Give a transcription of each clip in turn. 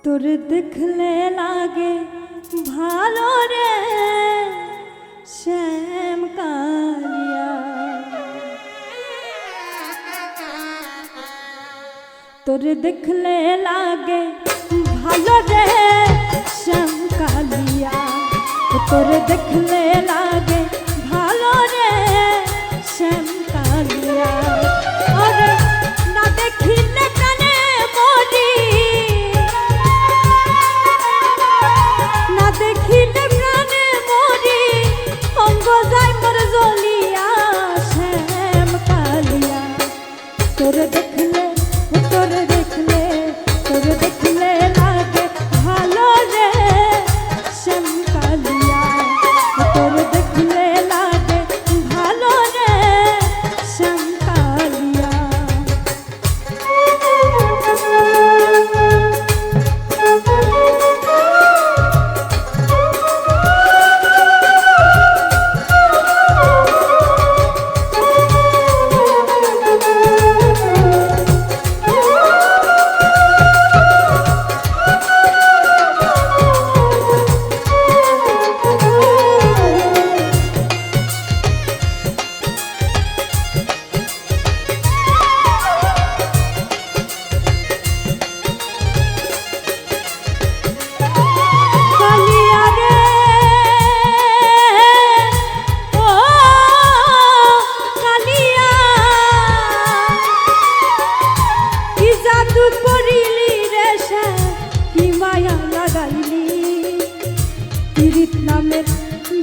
তোর দেখলে লাগে ভালো রে শ্যাম কালিয়া, তোর দেখলে লাগে ভালো রে শ্যাম কালিয়া, তোর দেখলে লাগে ভালো রে শ্যাম কালিয়া। ওরে না দেখিলে প্রাণে মরি, না দেখিলে প্রাণে মরি, অঙ্গ যায় মোর জ্বলিয়া শ্যাম কালিয়া। তোর দেখলে তোর দেখলে তোর দেখলে লাগে ভালো রে শ্যাম কালিয়া, তোর দেখলে লাগে ভালো রে শ্যাম কালিয়া। নামের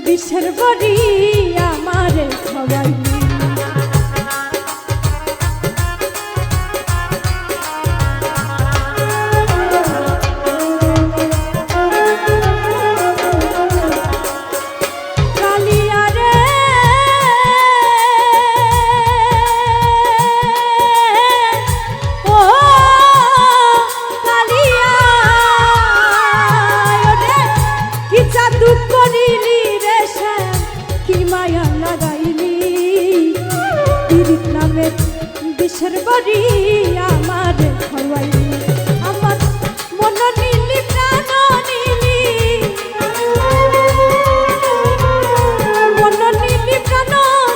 বিষের বড়ি আমারে খাওয়াইলি, বিষের বড়ি আমার খাওয়াইলি। আমার মন নীলি প্রাণ নীলি, মন নীলি প্রাণ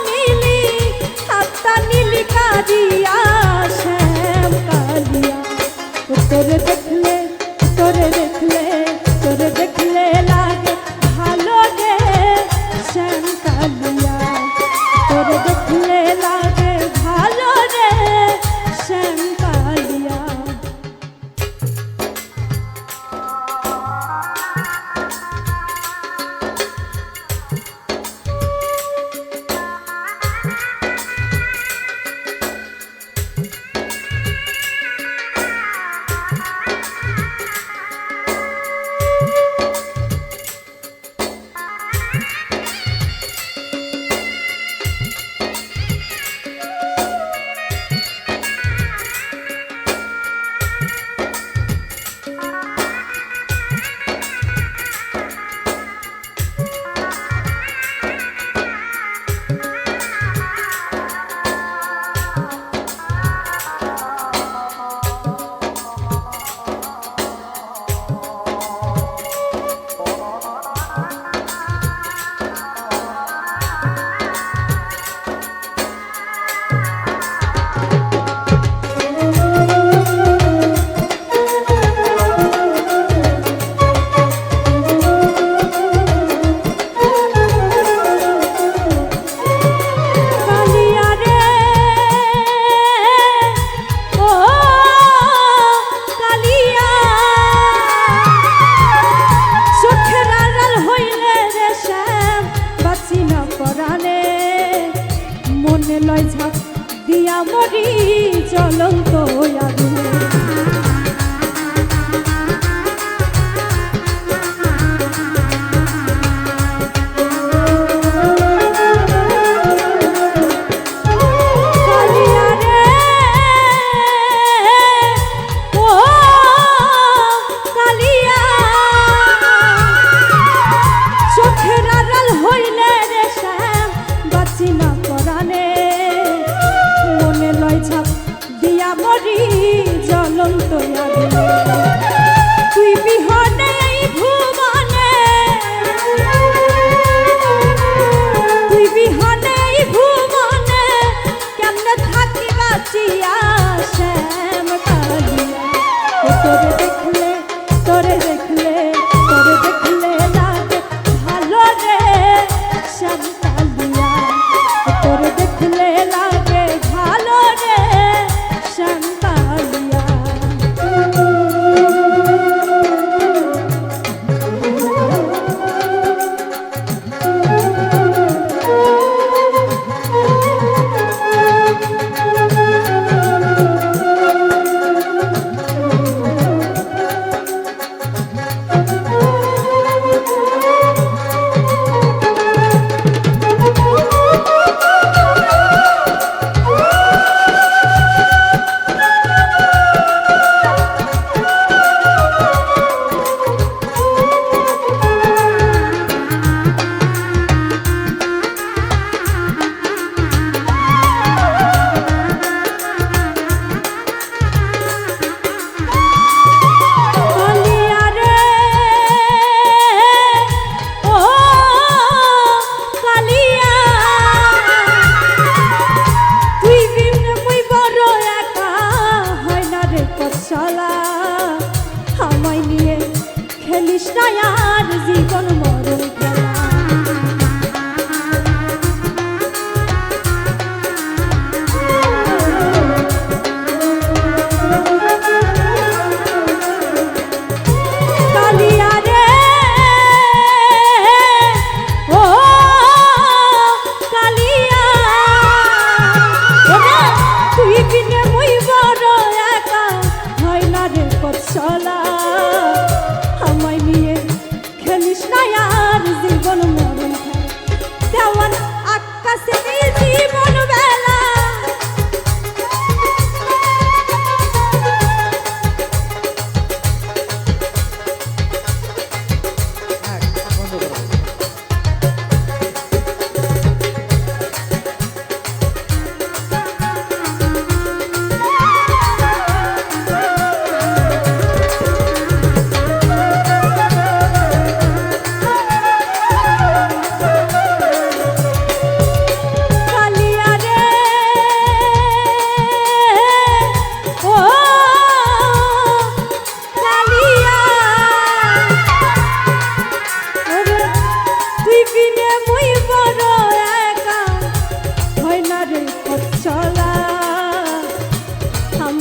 নীলি, আত্মা নীলি কারিয়া শ্যাম কালিয়া। তোরে দেখলে তোরে দেখলে তোরে দেখলে লাগে ভালো রে শ্যাম কালিয়া, তোরে দেখলে লাগে ভালো রে শ্যাম কালিয়া। লয় ঝাঁপ দিয়া মরি জ্বলন্ত আগুনে, ঝাঁপ দিয়া মরি জ্বলন্ত আগুনে। তুই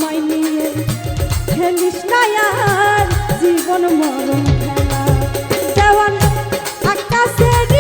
আমায় নিয়ে খেলিস না আর জীবন মরণ খেলা দেওয়ান আকাশের